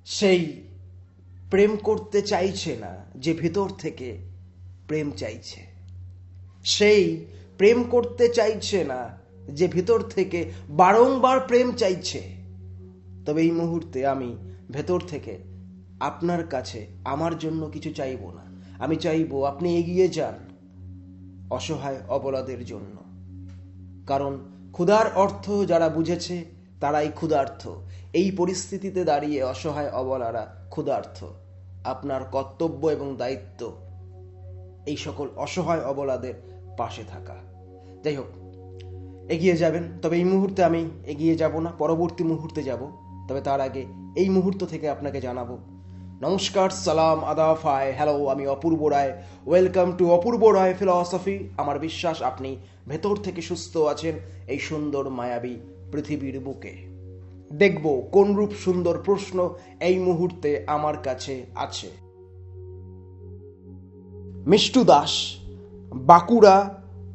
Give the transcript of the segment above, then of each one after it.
সেই প্রেম করতে চাইছে না যে ভেতর থেকে প্রেম চাইছে। সেই প্রেম করতে চাইছে না যে ভেতর থেকে বারংবার প্রেম চাইছে। তবে এই মুহূর্তে আমি ভেতর থেকে আপনার কাছে আমার জন্য কিছু চাইব না। আমি চাইবো আপনি এগিয়ে যান অসহায় অবলাদের জন্য। কারণ ক্ষুধার অর্থ যারা বুঝেছে তারাই ক্ষুধার্ত। এই পরিস্থিতিতে দাঁড়িয়ে অসহায় অবলারা ক্ষুধার্ত। আপনার কর্তব্য এবং দায়িত্ব এই সকল অসহায় অবলাদের পাশে থাকা। যাই হোক, এগিয়ে যাবেন। তবে এই মুহূর্তে আমি এগিয়ে যাব না, পরবর্তী মুহূর্তে যাব। তবে তার আগে এই মুহূর্ত থেকে আপনাকে জানাবো নমস্কার, সালাম, আদাব, হাই, হ্যালো, আমি Apurba Ray. Welcome to Apurba Roy philosophy. আমার বিশ্বাস আপনি ভেতর থেকে সুস্থ আছেন এই সুন্দর মায়াবী পৃথিবীর বুকে। দেখব কোন রূপ সুন্দর প্রশ্ন এই মুহূর্তে আমার কাছে আছে। মিষ্টু দাস বাঁকুড়া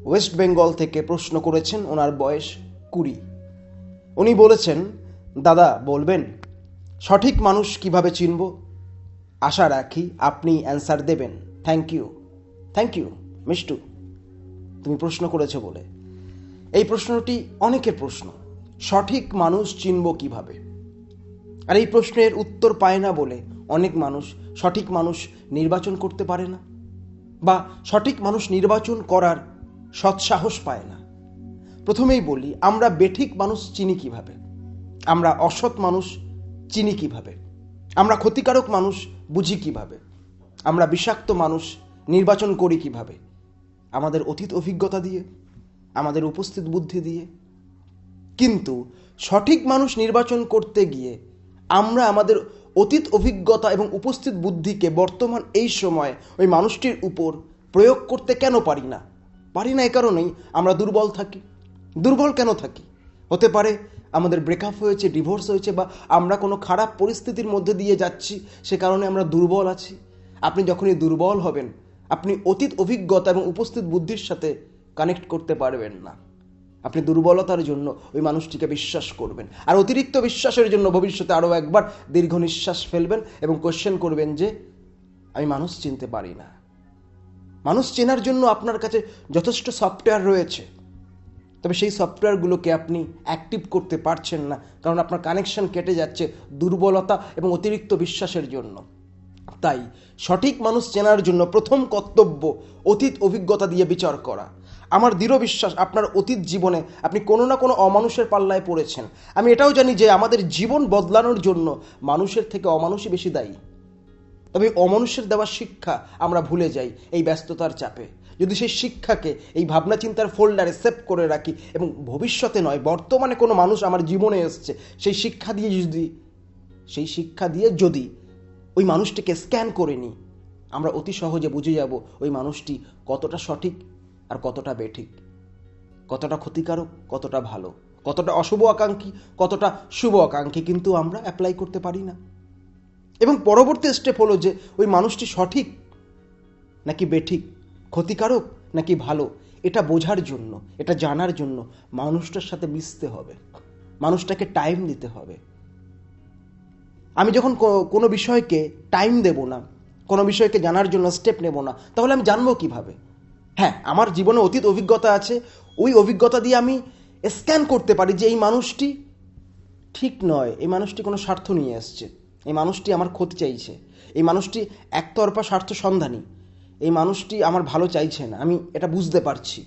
ওয়েস্ট বেঙ্গল থেকে প্রশ্ন করেছেন। ওনার বয়স 20। উনি বলেছেন, দাদা বলবেন সঠিক মানুষ কিভাবে চিনব? আশা রাখি আপনি অ্যান্সার দেবেন। থ্যাংক ইউ মিষ্টু, তুমি প্রশ্ন করেছো বলে। এই প্রশ্নটি অনেকের প্রশ্ন, সঠিক মানুষ চিনব কিভাবে? আর এই প্রশ্নের উত্তর পায় না বলে অনেক মানুষ সঠিক মানুষ নির্বাচন করতে পারে না, বা সঠিক মানুষ নির্বাচন করার সৎসাহস পায় না। প্রথমেই বলি, আমরা বেঠিক মানুষ চিনি কিভাবে? আমরা অসৎ মানুষ চিনি কিভাবে? আমরা ক্ষতিকারক মানুষ বুঝি কিভাবে? আমরা বিষাক্ত মানুষ নির্বাচন করি কিভাবে? আমাদের অতীত অভিজ্ঞতা দিয়ে, আমাদের উপস্থিত বুদ্ধি দিয়ে। কিন্তু সঠিক মানুষ নির্বাচন করতে গিয়ে আমরা আমাদের অতীত অভিজ্ঞতা এবং উপস্থিত বুদ্ধিকে বর্তমান এই সময় ওই মানুষটির উপর প্রয়োগ করতে কেন পারি না? এই কারণেই আমরা দুর্বল থাকি। দুর্বল কেন থাকি? হতে পারে আমাদের ব্রেকআপ হয়েছে, ডিভোর্স হয়েছে, বা আমরা কোনো খারাপ পরিস্থিতির মধ্যে দিয়ে যাচ্ছি, সে কারণে আমরা দুর্বল আছি। আপনি যখনই দুর্বল হবেন, আপনি অতীত অভিজ্ঞতা এবং উপস্থিত বুদ্ধির সাথে কানেক্ট করতে পারবেন না। আপনি দুর্বলতার জন্য ওই মানুষটিকে বিশ্বাস করবেন, আর অতিরিক্ত বিশ্বাসের জন্য ভবিষ্যতে আরও একবার দীর্ঘ নিঃশ্বাস ফেলবেন এবং কোয়েশ্চেন করবেন যে আমি মানুষ চিনতে পারি না। মানুষ চেনার জন্য আপনার কাছে যথেষ্ট সফটওয়্যার রয়েছে, তবে সেই সফটওয়্যারগুলোকে আপনি অ্যাক্টিভ করতে পারছেন না, কারণ আপনার কানেকশন কেটে যাচ্ছে দুর্বলতা এবং অতিরিক্ত বিশ্বাসের জন্য। তাই সঠিক মানুষ চেনার জন্য প্রথম কর্তব্য অতীত অভিজ্ঞতা দিয়ে বিচার করা। আমার দৃঢ় বিশ্বাস আপনার অতীত জীবনে আপনি কোনো না কোনো অমানুষের পাল্লায় পড়েছেন। আমি এটাও জানি যে আমাদের জীবন বদলানোর জন্য মানুষের থেকে অমানুষই বেশি দায়ী। তবে অমানুষের দেওয়া শিক্ষা আমরা ভুলে যাই এই ব্যস্ততার চাপে। যদি সেই শিক্ষাকে এই ভাবনা চিন্তার ফোল্ডারে সেভ করে রাখি এবং ভবিষ্যতে নয় বর্তমানে কোনো মানুষ আমার জীবনে এসছে, সেই শিক্ষা দিয়ে যদি ওই মানুষটিকে স্ক্যান করে নিই, আমরা অতি সহজে বুঝে যাব ওই মানুষটি কতটা সঠিক আর কতটা বেঠিক, কতটা ক্ষতিকারক, কতটা ভালো, কতটা অশুভ আকাঙ্ক্ষী, কতটা শুভ আকাঙ্ক্ষী। কিন্তু আমরা অ্যাপ্লাই করতে পারি না। এবং পরবর্তী স্টেপ হলো যে ওই মানুষটি সঠিক নাকি বেঠিক, ক্ষতিকারক নাকি ভালো, এটা বোঝার জন্য, এটা জানার জন্য মানুষটার সাথে মিশতে হবে, মানুষটাকে টাইম দিতে হবে। আমি যখন কোনো বিষয়কে টাইম দেব না, কোনো বিষয়কে জানার জন্য স্টেপ নেব না, তাহলে আমি জানবো কিভাবে? হ্যাঁ, আমার জীবনে অতীত অভিজ্ঞতা আছে, ওই অভিজ্ঞতা দিয়ে আমি স্ক্যান করতে পারি যে এই মানুষটি ঠিক নয়, এই মানুষটি কোনো স্বার্থ নিয়ে আসছে, এই মানুষটি আমার ক্ষতি চাইছে, এই মানুষটি একতরফা স্বার্থ সন্ধানী, এই মানুষটি আমার ভালো চাইছে না, আমি এটা বুঝতে পারছি।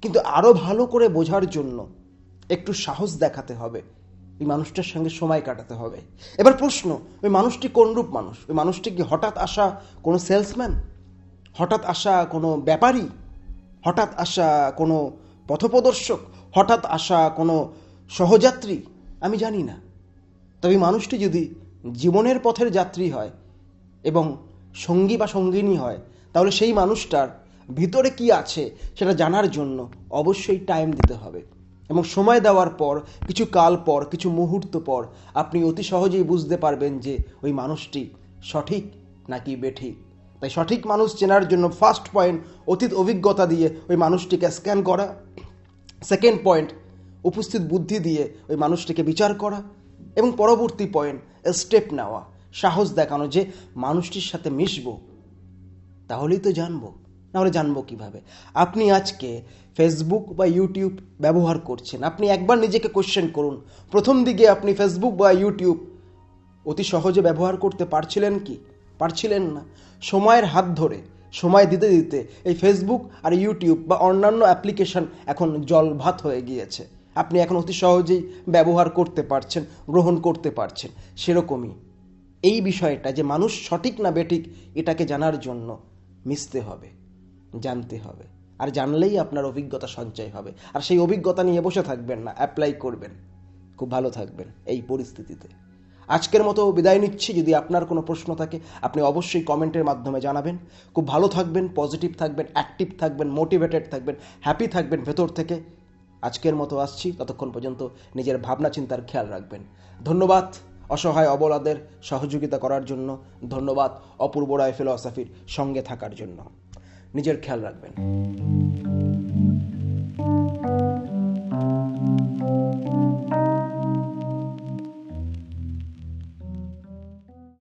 কিন্তু আরও ভালো করে বোঝার জন্য একটু সাহস দেখাতে হবে, ওই মানুষটার সঙ্গে সময় কাটাতে হবে। এবার প্রশ্ন, ওই মানুষটি কোন রূপ মানুষ? ওই মানুষটি কি হঠাৎ আসা কোনো সেলসম্যান, হঠাৎ আসা কোনো ব্যাপারী, হঠাৎ আসা কোনো পথপ্রদর্শক, হঠাৎ আসা কোনো সহযাত্রী? আমি জানি না। তবে মানুষটি যদি জীবনের পথের যাত্রী হয় এবং সঙ্গী বা সঙ্গিনী হয়, তাহলে সেই মানুষটার ভিতরে কি আছে সেটা জানার জন্য অবশ্যই টাইম দিতে হবে। এবং সময় দেওয়ার পর, কিছু কাল পর, কিছু মুহূর্ত পর আপনি অতি সহজেই বুঝতে পারবেন যে ওই মানুষটি সঠিক নাকি বেঠিক। তাই সঠিক মানুষ চেনার জন্য ফার্স্ট পয়েন্ট অতীত অভিজ্ঞতা দিয়ে ওই মানুষটিকে স্ক্যান করা, সেকেন্ড পয়েন্ট উপস্থিত বুদ্ধি দিয়ে ওই মানুষটিকে বিচার করা, এবং পরবর্তী পয়েন্ট স্টেপ নেওয়া, সাহস দেখানো যে মানুষটির সাথে মিশবো, তাহলেই তো জানবো, নাহলে জানবো কিভাবে? আপনি আজকে ফেসবুক বা ইউটিউব ব্যবহার করছেন, আপনি একবার নিজেকে কোশ্চেন করুন, প্রথম দিকে আপনি ফেসবুক বা ইউটিউব অতি সহজে ব্যবহার করতে পারছিলেন কি? পারছিলেন না। সময়ের হাত ধরে, সময় দিতে দিতে এই ফেসবুক আর ইউটিউব বা অন্যান্য অ্যাপ্লিকেশন এখন জলভাত হয়ে গিয়েছে। আপনি এখন অতি সহজেই ব্যবহার করতে পারছেন, গ্রহণ করতে পারছেন। সেরকমই এই বিষয়টা যে মানুষ সঠিক না বেঠিক, এটাকে জানার জন্য মিশতে হবে, জানতে হবে। আর জানলেই আপনার অভিজ্ঞতা সঞ্চয় হবে। আর সেই অভিজ্ঞতা নিয়ে বসে থাকবেন না, অ্যাপ্লাই করবেন। খুব ভালো থাকবেন এই পরিস্থিতিতে। আজকের মতো বিদায় নিচ্ছি। যদি আপনার কোনো প্রশ্ন থাকে আপনি অবশ্যই কমেন্টের মাধ্যমে জানাবেন। খুব ভালো থাকবেন, পজিটিভ থাকবেন, অ্যাক্টিভ থাকবেন, মোটিভেটেড থাকবেন, হ্যাপি থাকবেন ভেতর থেকে। আজকের মতো আসছি, ততক্ষণ পর্যন্ত নিজের ভাবনা চিন্তার খেয়াল রাখবেন। ধন্যবাদ অসহায় অবলাদের সহযোগিতা করার জন্য, ধন্যবাদ অপূর্ব রায় ফিলসফির সঙ্গে থাকার জন্য। নিজের খেয়াল রাখবেন।